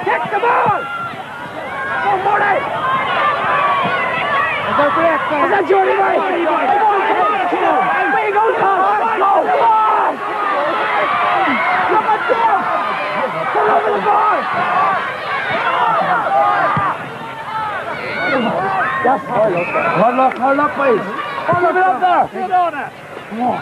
Kick the ball! Go, Morty! Is that Jordy Boy? Come on! Way you go, Tom! Go! Come on! Look at them! Pull over the ball! Yes, hold up, please. Hold it up there. Sit on it. Come on.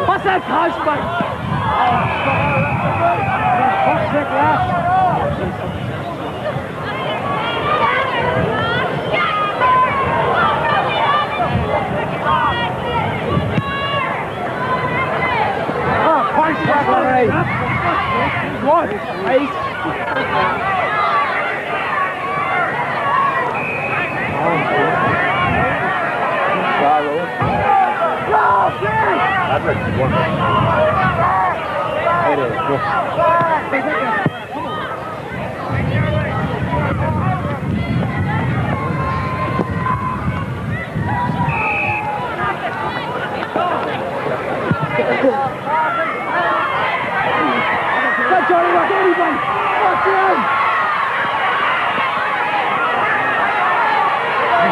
What's that touch, buddy? Punch that already. What? Ace. That's like one. It is. Good, Johnny, look, anybody! Watch him!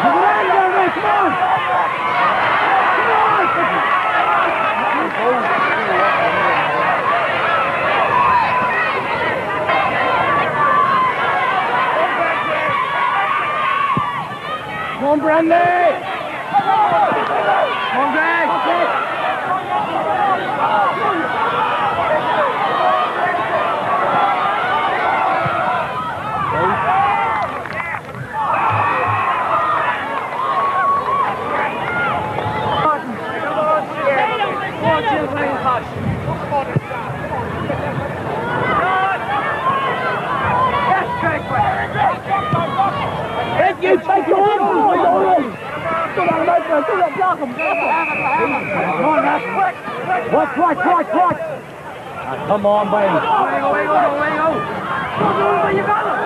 Come on, Jeremy, come on! Come on, Brandy! Come on, Greg! You take your hand! Watch! Come on, baby. Way go. You got him.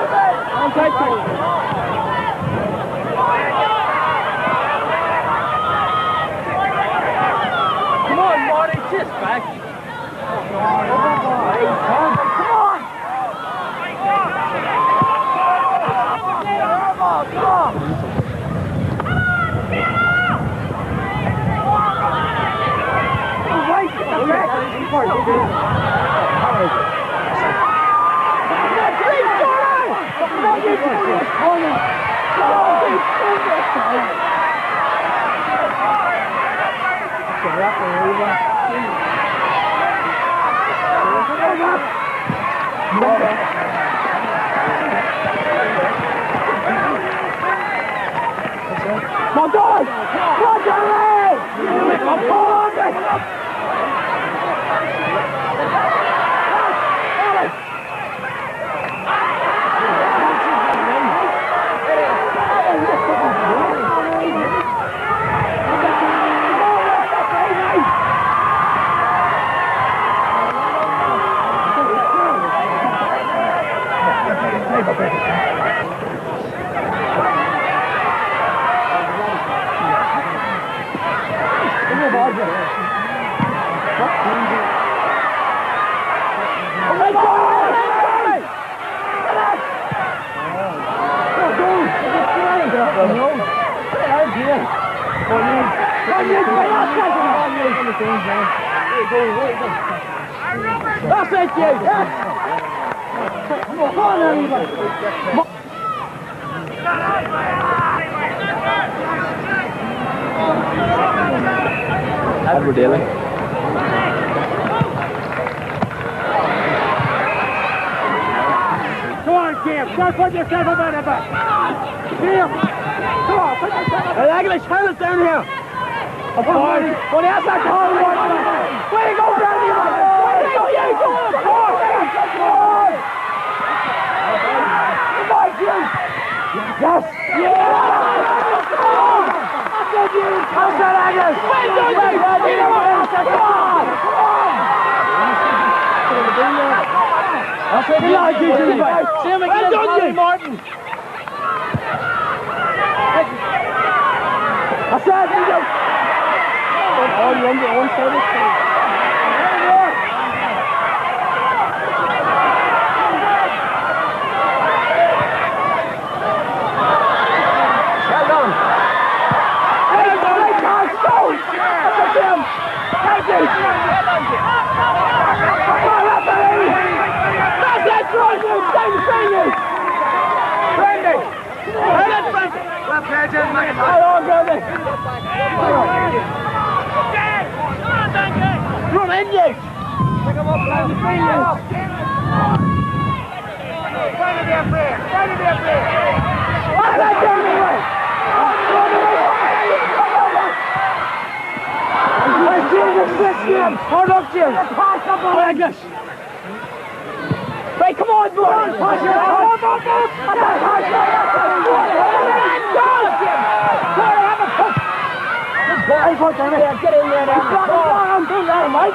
I'll take it. Come on, Marty, just back. Come on. My God! That's it, you! Come on, everybody! over Daly. Come on, Cam. Start putting yourself up on the back. Cam. Come on, put yourself up. Hey, Eglish, hand us down here. Of course. When he has that call, way to go, Brandy. Way to go, you. Go on. Yes. Yeah. That's it, you. How's that, Eglish? Well done, you. Come on. That's it, you. Same again, Connie Martin. That's it, you. Oh, you under one service. Well done. Hey, can't stone. That's him. Thank you. That's it, Trojan. Stay the same. Brandy. Hey, that's Brandy. Well played, gentlemen. Hold on, Brandy. Run in, you! Pick him up, Brandy. Brandy, be afraid. Brandy, be afraid. Why did I turn me away? Hold up, Jim. Pass the ball. Eglish. Right, come on, boy. Pass it. Get in there now. Come on, do that, Mike.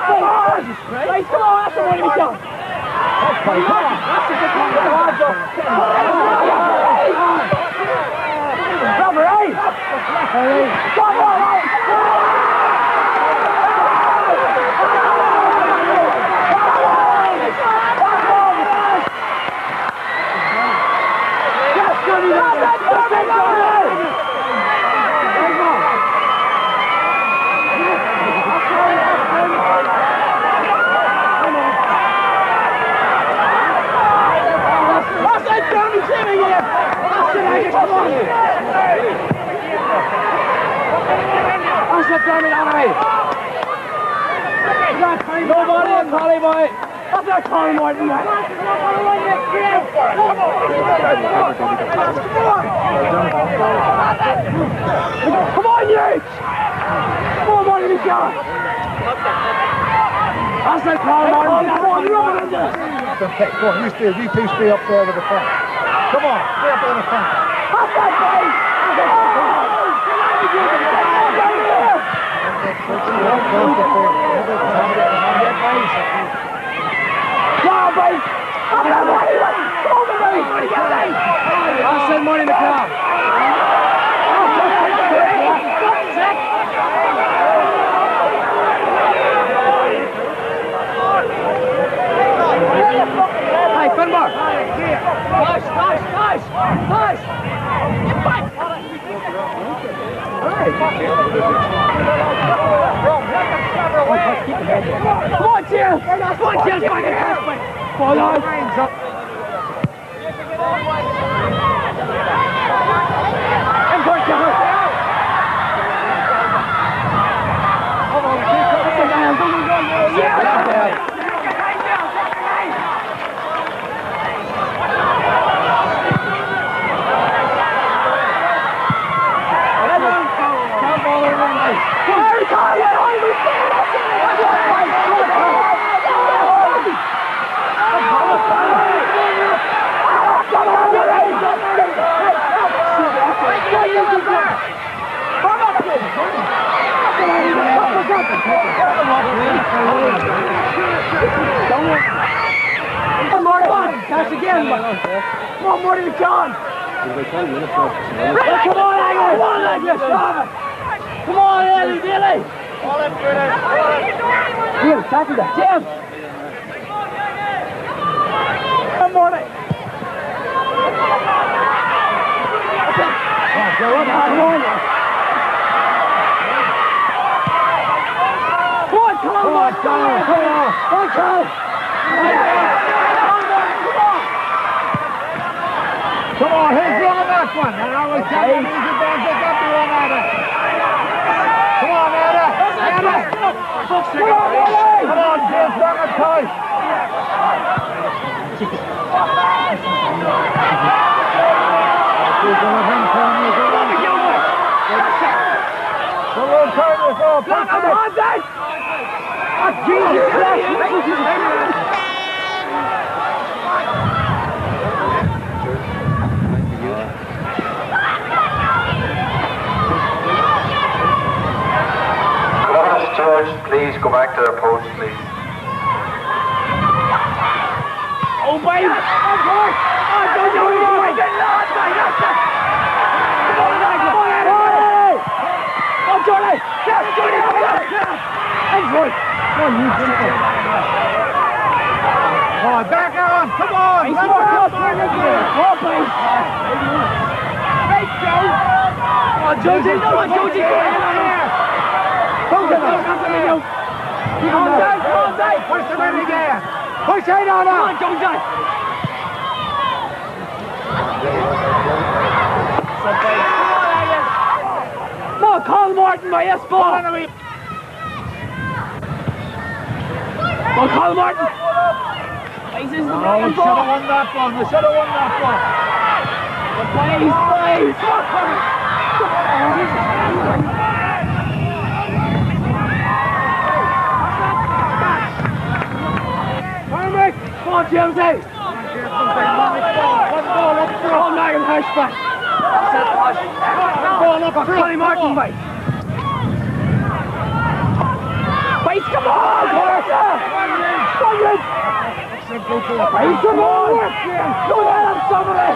Right, come on, that's the money we got. That's pretty good. That's a good one. Number 8. Come on, nobody in Polly boy. What's that Colin Martin? Come on, Yates! Come on, Martin, he's gone. That's that Colin Martin. Come on, you're over there. Okay, go on, you two stay up there with the front. Come on, stay up there in the front. That's that guy. I'll send money in the crowd. Hey, Finbar. Nice. Get back. Come on, Jim! Come on, Jim! Fall on! Import cover! Come on, Marty! Catch again! Come on, Marty, to John! Come on, Eglish! Come on, Eddie, Dilly! Jim, tackle that! Jim! Come on, Marty! Go on, come on! Come on, Carl! Come on, who's wrong on that one? And I was telling you, don't pick up the wrong Ada. Come on, Ada! Come on, James, back and tight. George, please go back to their post, please. Oh, baby! Oh, George! Oh, don't do it! Get lost, mate! That's it! Come on, Jordy! Oh, Jordy! Yes, Jordy! Hey, George! Come on, you simple. Oh, back on! Come on! He's more up! Oh, baby! Hey, Joe! Oh, Josie! No, Josie! Come on, Dave! Push them in again! Push it on up! Come on, Josie! No, call Martin, my yes, ball! Oh, call Martin! Oh, we should have won that one! We should have won that one! Please! Come on, Josie! One ball up front! Oh, Nigel Hirschback! That's it, Hush! One ball up front! Tony Martin, mate! Wait, come on! Wait, come on! Go down on somebody!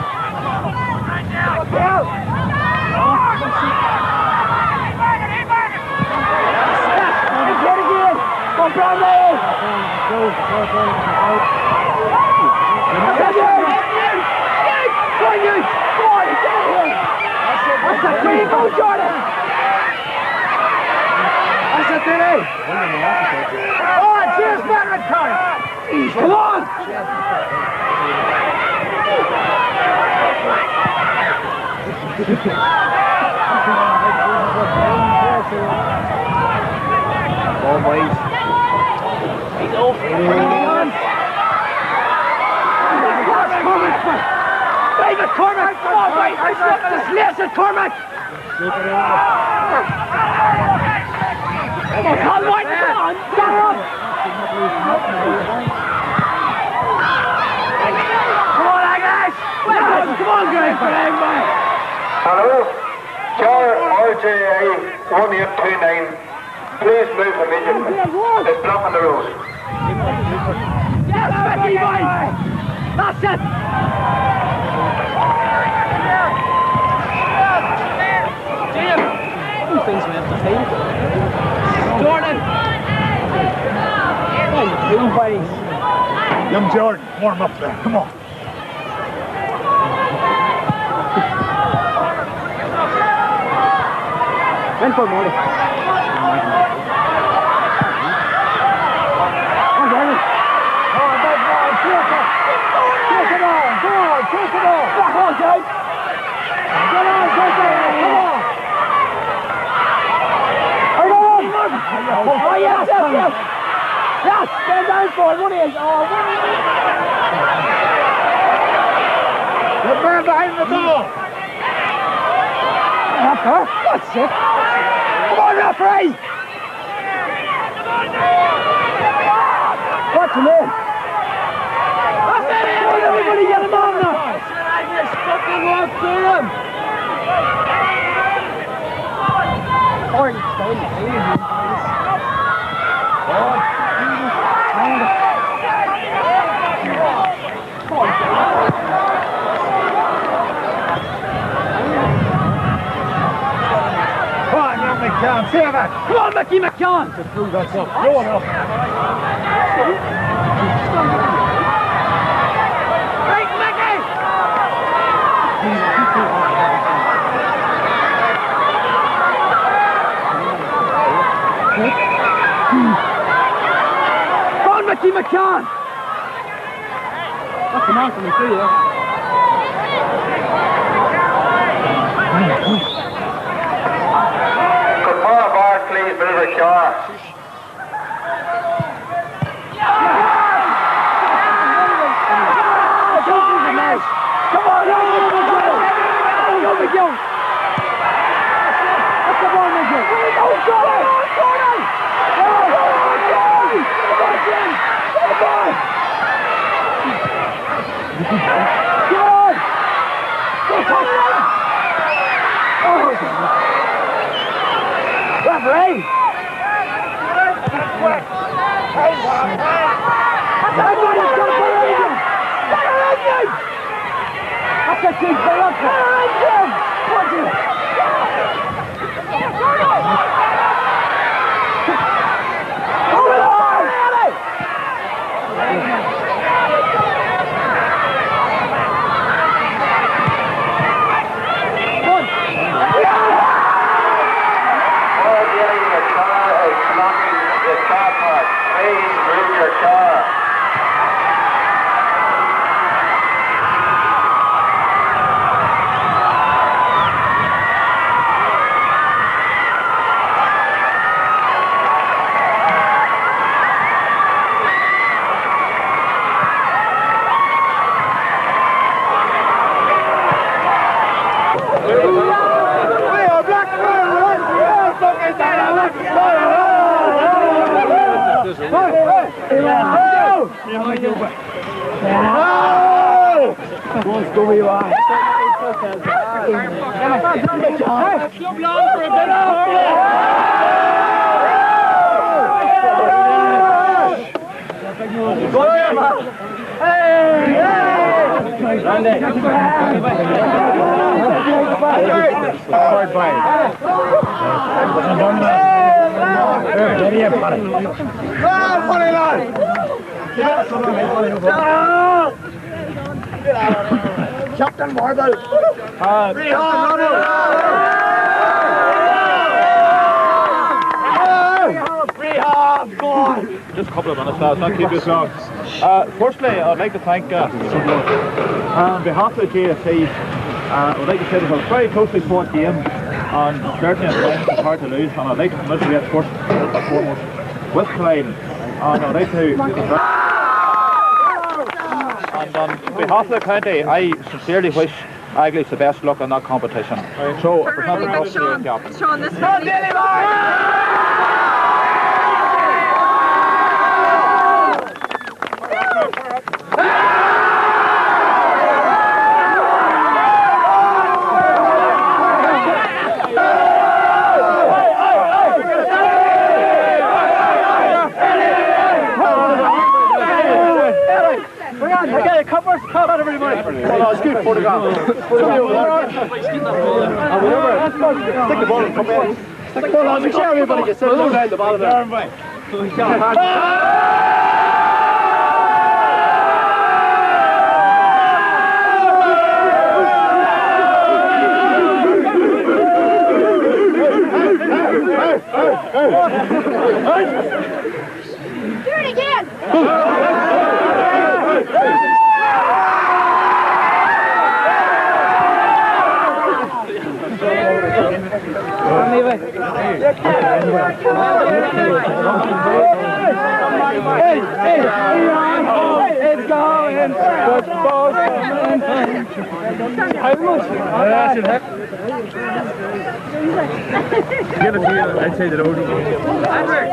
Look out! Get again! Go, Brownlow! That's a free goal, Jordan! That's a delay! Oh, cheers, back and tight! Come on! Oh, boys. He's off. David Cormac! Come on, wait! I slip the slash at Cormac! Come on, Colin White, come on! Get her up! Come on, Eglish! Come on, Greg! Hello? Jar RJA 1829. Please move immediately. It's blocking the road. Yes, Becky, boy! That's it! Jim! Who thinks we have to take? Jordan! Two buddies. Young Jordan, warm up there. Come on. Went for Molly. Oh, yes, yes, yes! Yes, stand down for it, one is. Oh, The man behind the ball. that's her. That's it. Come on, referee! What's him in? Everybody get him on now! I just fucking walk through him! Come on, young McCann, save it. Come on, Mickey McCann! That's up. Go on up. Right, Mickey! Go on, Mickey McCann! That's the man coming through, yeah. Could Paul Bart please move a car? referee! That's a big Captain Marble! Just a couple of minutes, lads, not keep this long. Firstly, I'd like to thank, on behalf of the GSC, I'd like to say this was a very closely fought game, and certainly it's hard to lose, and I'd like to congratulate first and foremost with Coalisland, and I'd like to... And on behalf of the county, I sincerely wish Eglish the best luck in that competition. So, for example, Sean, this it's good for the ground. Stick the ball and come in. Stick the ball on. Make sure everybody gets it. Down the ball there. do it again! Give it here, I'd say the road. Advert!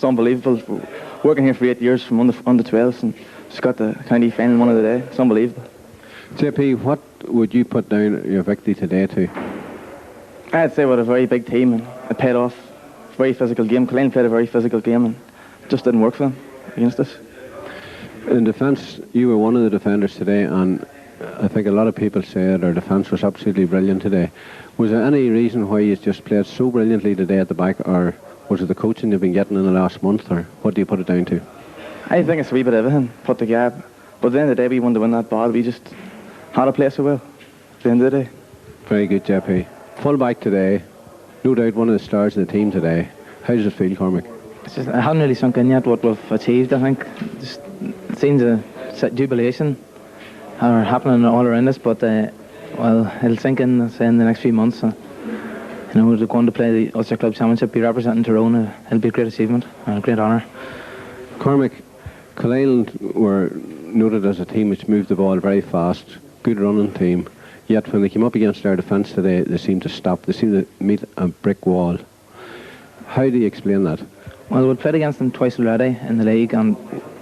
just unbelievable. Working here for 8 years from under 12s and just got the county final one of the day. It's unbelievable. JP, what would you put down your victory today to? I'd say we're a very big team and it paid off. Very physical game. Coalisland played a very physical game and it just didn't work for them against us. In defence, you were one of the defenders today, and I think a lot of people said our defence was absolutely brilliant today. Was there any reason why you just played so brilliantly today at the back, or was it the coaching you've been getting in the last month, or what do you put it down to? I think it's a wee bit of everything put together. But at the end of the day, we wanted to win that ball. We just had to play so well at the end of the day. Very good, JP. Full back today, no doubt one of the stars of the team today. How does it feel, Cormac? It's just, I haven't really sunk in yet what we've achieved, I think. Just, it seems a jubilation are happening all around us, but well, it'll sink in, say, in the next few months. You know, we're going to play the Ulster Club Championship, be representing Tyrone. It'll be a great achievement and a great honour. Cormac, Coalisland were noted as a team which moved the ball very fast, good running team, yet when they came up against our defence today, they seemed to stop. They seemed to meet a brick wall. How do you explain that? Well, we played against them twice already in the league, and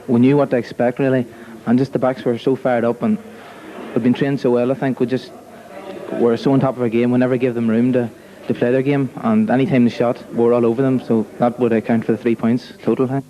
we knew what to expect, really. And just the backs were so fired up, and we've been trained so well. I think we're so on top of our game. We never give them room to play their game, and any time they shot, we're all over them. So that would account for the 3 points total, I think.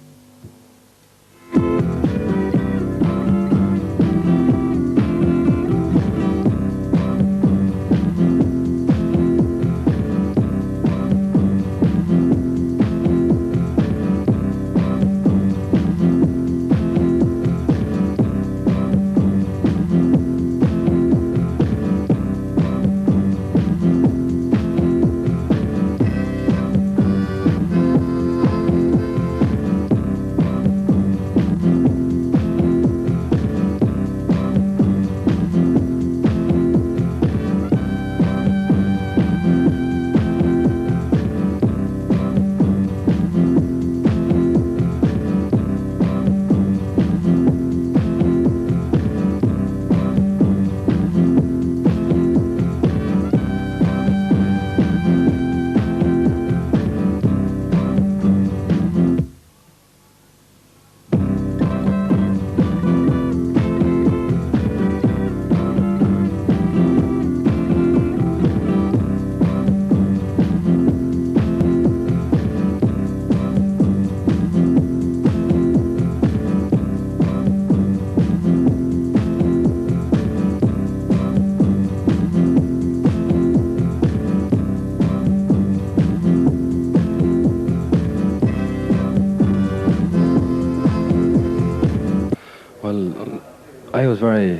I was very,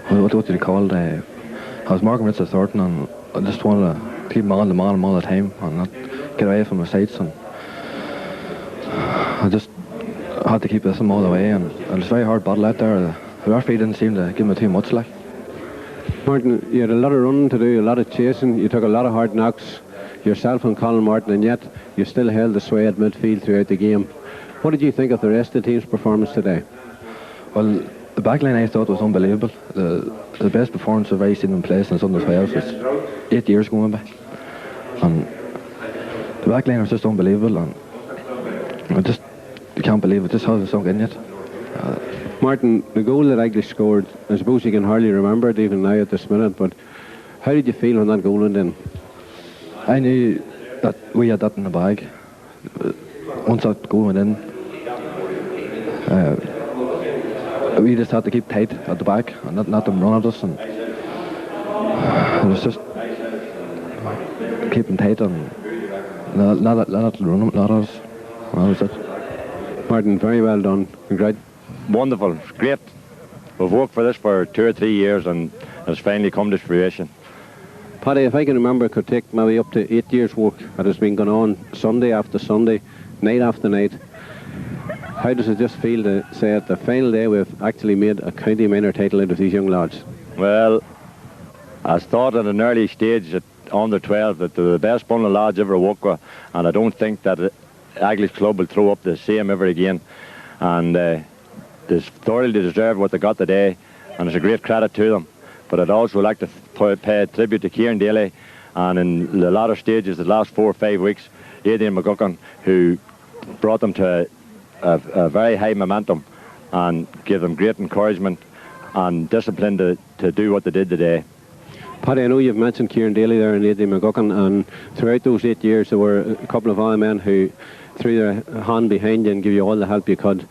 what do you call it? I was marking Richard Thornton, and I just wanted to keep him on him all the time and not get away from the sights, and I just had to keep this him all the way, and it was a very hard battle out there. The referee didn't seem to give me too much, like. Martin, you had a lot of running to do, a lot of chasing, you took a lot of hard knocks, yourself and Colin Martin, and yet you still held the sway at midfield throughout the game. What did you think of the rest of the team's performance today? Well, the backline I thought was unbelievable. The best performance I've ever seen in place in under 12 was 8 years going back. And the backline was just unbelievable, and you can't believe it just hasn't sunk in yet. Martin, the goal that Eglish scored, I suppose you can hardly remember it even now at this minute, but how did you feel when that goal went in? I knew that we had that in the bag. Once that goal went in, we just had to keep tight at the back and not them run at us, and it was just keeping tight and not run at us. That was it. Martin, very well done. Congratulations. Wonderful, great. We've worked for this for 2 or 3 years, and it's finally come to fruition. Paddy, if I can remember, it could take maybe up to 8 years' work that has been going on Sunday after Sunday, night after night. How does it just feel to say at the final day we've actually made a county minor title out of these young lads? Well, I thought at an early stage at under 12 that they're the best bundle of lads ever worked with, and I don't think that Eglish Club will throw up the same ever again. And they thoroughly deserve what they got today, and it's a great credit to them. But I'd also like to pay tribute to Kieran Daly, and in the latter stages, the last 4 or 5 weeks, Adrian McGuckin, who brought them to a very high momentum and gave them great encouragement and discipline to do what they did today. Paddy, I know you've mentioned Kieran Daly there and Adrian McGuckin, and throughout those 8 years there were a couple of other men who threw their hand behind you and give you all the help you could.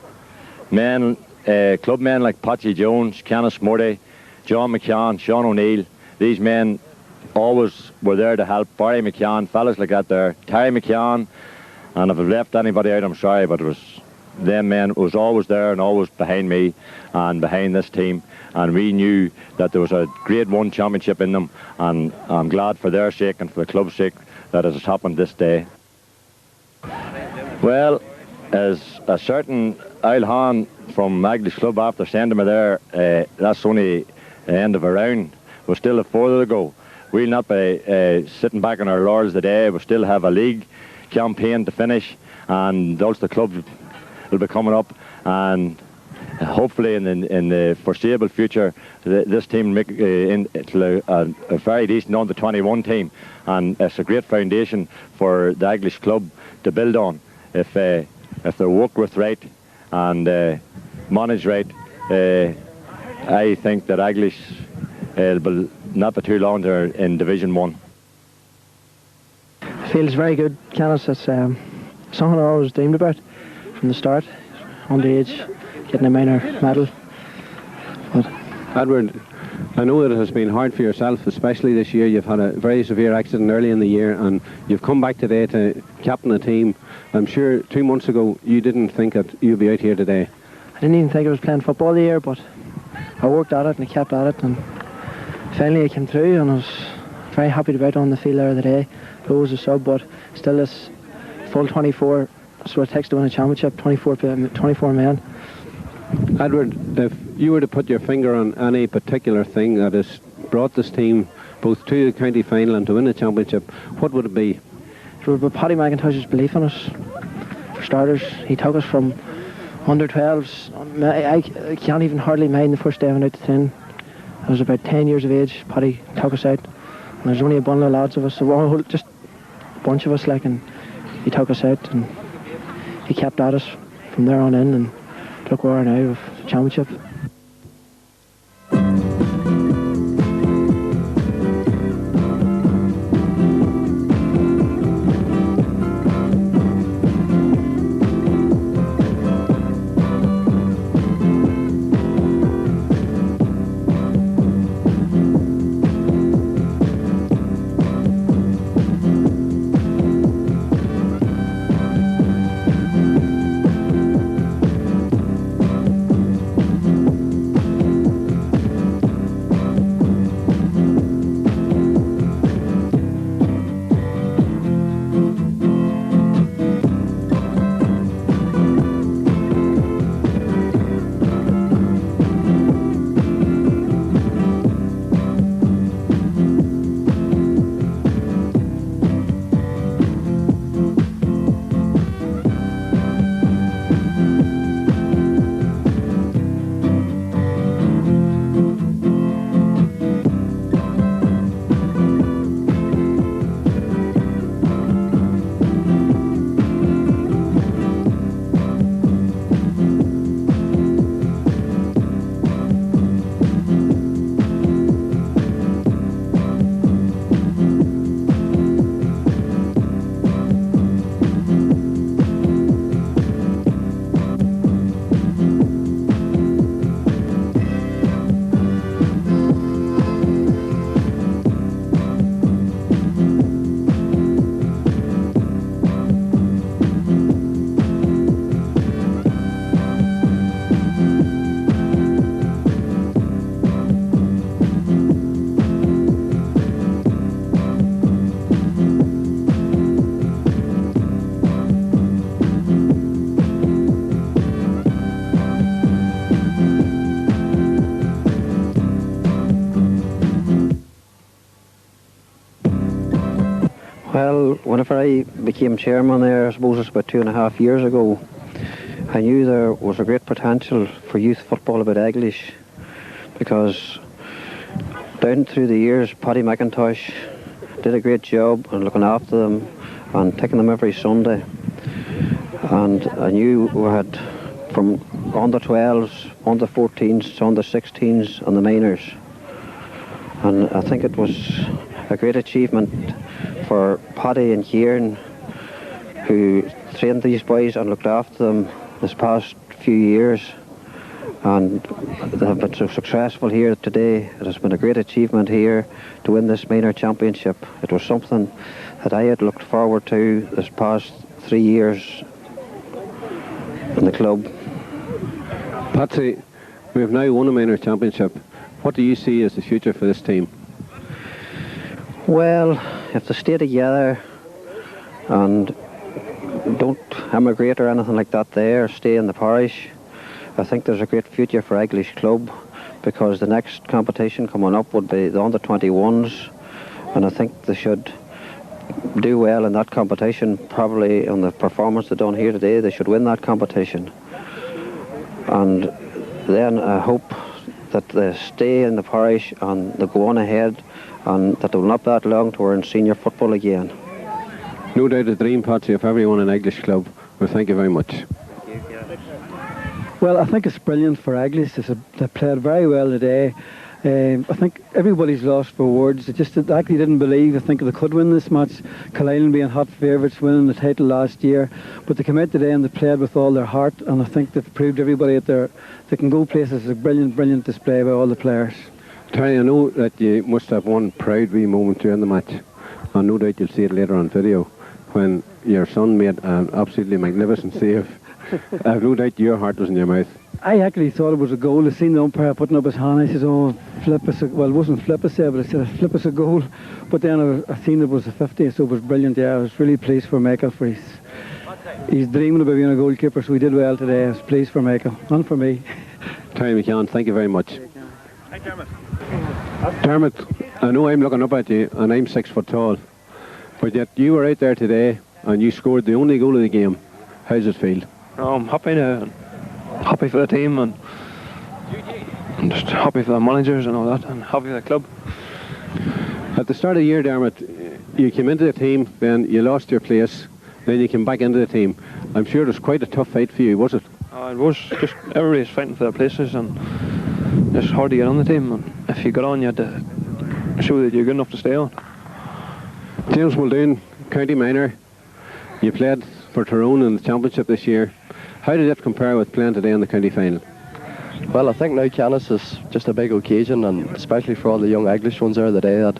Men, club men like Patsy Jones, Kenneth Murray, John McCann, Sean O'Neill, these men always were there to help. Barry McCann, fellas like that there, Terry McCann, and if I've left anybody out, I'm sorry, but it was them men was always there and always behind me and behind this team, and we knew that there was a Grade 1 championship in them, and I'm glad for their sake and for the club's sake that it has happened this day. Well, as a certain Eilhan from Eglish Club, after sending me there, that's only the end of a round. We're still a further to go. We'll not be sitting back on our laurels today. We still have a league campaign to finish, and the Ulster club will be coming up, and hopefully in the foreseeable future this team make into a very decent under-21 team, and it's a great foundation for the Eglish club to build on if they're worked with right and managed right. I think that Eglish will not be too long they're in Division 1. Feels very good, Kenneth. It's something I always dreamed about from the start. Underage, getting a minor medal. But Edward, I know that it has been hard for yourself, especially this year. You've had a very severe accident early in the year, and you've come back today to captain the team. I'm sure 2 months ago you didn't think that you'd be out here today. I didn't even think I was playing football the year, but I worked at it and I kept at it, and finally I came through, and I was very happy to be out on the field there today. It was a sub, but still it's full 24, so it takes to win a championship, 24 men. Edward, if you were to put your finger on any particular thing that has brought this team both to the county final and to win the championship, what would it be? It would be Paddy McIntosh's belief in us. For starters, he took us from under 12s. I can't even hardly mind the first day I went out to 10. I was about 10 years of age. Paddy took us out, and there's only a bundle of lads of us, so just a bunch of us, like, and he took us out and he kept at us from there on in, and took where we are now with the championship. Well, whenever I became chairman there, I suppose it's about 2.5 years ago, I knew there was a great potential for youth football about Eglish, because down through the years, Paddy McIntosh did a great job on looking after them and taking them every Sunday. And I knew we had from under 12s, under 14s, under 16s and the minors. And I think it was a great achievement for Paddy and Kieran, who trained these boys and looked after them this past few years. And they have been so successful here today. It has been a great achievement here to win this minor championship. It was something that I had looked forward to this past 3 years in the club. Patsy, we have now won a minor championship. What do you see as the future for this team? Well, if they stay together and don't emigrate or anything like that there, stay in the parish, I think there's a great future for Eglish Club, because the next competition coming up would be the under-21s, and I think they should do well in that competition. Probably on the performance they've done here today, they should win that competition. And then I hope that they stay in the parish and they go on ahead, and that they will not be that long to we're in senior football again. No doubt a dream, Patsy, of everyone in Eglish Club. Well, thank you very much. Well, I think it's brilliant for Eglish. They played very well today. I think everybody's lost for words. They actually didn't believe, I think, they could win this match. Coalisland being hot favourites, winning the title last year. But they came out today and they played with all their heart, and I think they've proved everybody that they can go places. It's a brilliant, brilliant display by all the players. Terry, I know that you must have one proud wee moment during the match, and no doubt you'll see it later on video, when your son made an absolutely magnificent save. I have no doubt your heart was in your mouth. I actually thought it was a goal. I seen the umpire putting up his hand. I said, "Oh, flip us a..." Well, it wasn't flip us there, but I said, "Flip us a goal." But then I seen it was a 50, so it was brilliant. Yeah, I was really pleased for Michael, for he's dreaming about being a goalkeeper, so he did well today. I was pleased for Michael, and for me. Terry McCann, thank you very much. Dermot, I know I'm looking up at you, and I'm 6 foot tall, but yet you were out there today, and you scored the only goal of the game. How does it feel? I'm happy now, and happy for the team, and just happy for the managers and all that, and happy for the club. At the start of the year, Dermot, you came into the team, then you lost your place, then you came back into the team. I'm sure it was quite a tough fight for you, was it? It was. Just everybody's fighting for their places, and it's hard to get on the team, and if you got on, you had to show that you're good enough to stay on. James Muldoon, County Minor, you played for Tyrone in the championship this year. How did it compare with playing today in the county final? Well, I think now Canis is just a big occasion, and especially for all the young Eglish ones there today, that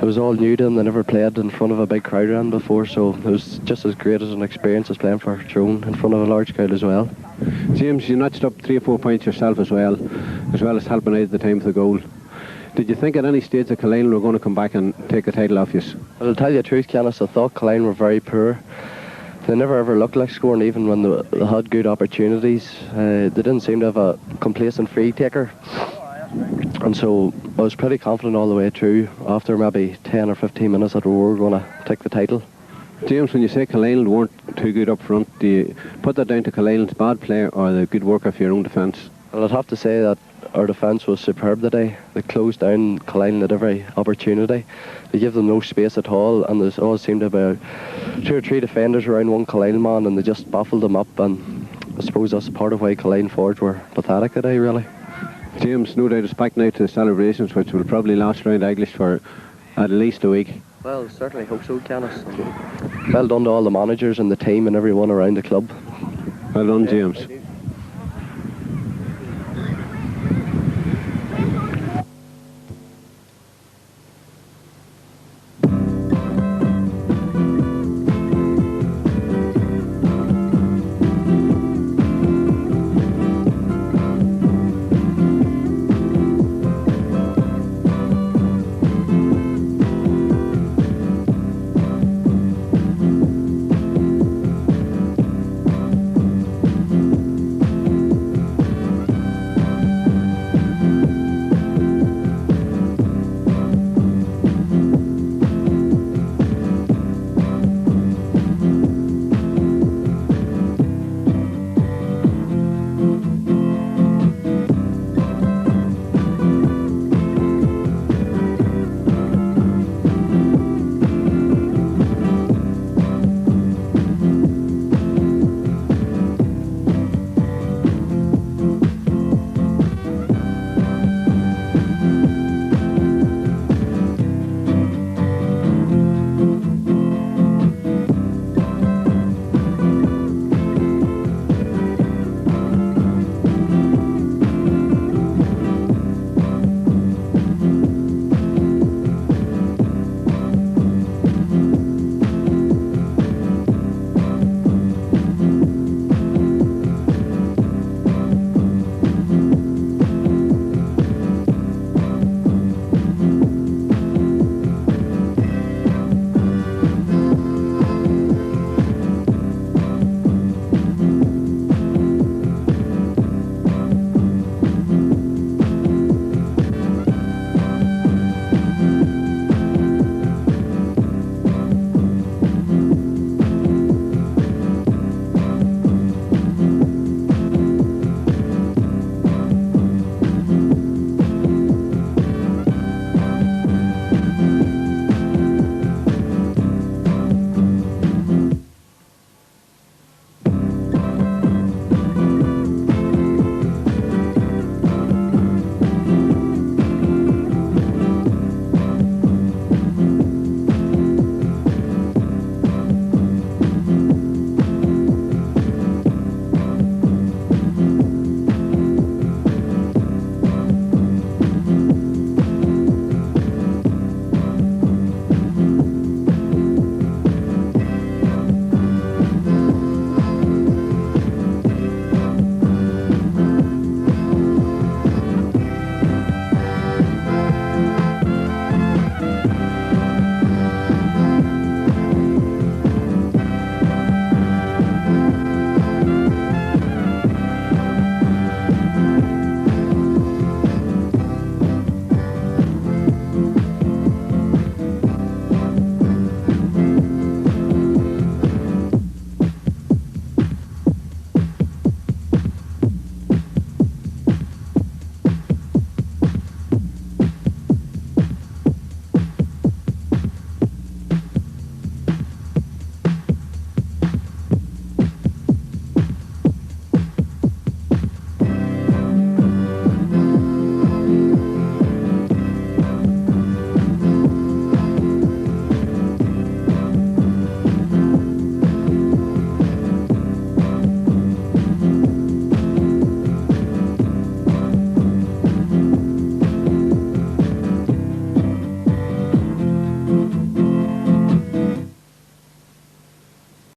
it was all new to them. They never played in front of a big crowd around before, so it was just as great as an experience as playing for Tyrone in front of a large crowd as well. James, you notched up 3 or 4 points yourself as well as helping out at the time of the goal. Did you think at any stage that Coalisland were going to come back and take the title off you? Well, to tell you the truth, Canis, I thought Coalisland were very poor. They never ever looked like scoring, even when they had good opportunities. They didn't seem to have a complacent free taker. And so I was pretty confident all the way through, after maybe 10 or 15 minutes, that we were going to take the title. James, when you say Coalisland weren't too good up front, do you put that down to Coalisland's bad play or the good work of your own defence? Well, I'd have to say that our defence was superb today. They closed down Coalisland at every opportunity. They gave them no space at all, and there always seemed to be 2 or 3 defenders around one Coalisland man, and they just baffled them up, and I suppose that's part of why Coalisland forwards were pathetic today, really. James, no doubt it's back now to the celebrations, which will probably last around Eglish for at least a week. Well, certainly hope so, Canis. Well done to all the managers and the team and everyone around the club. Well done, James.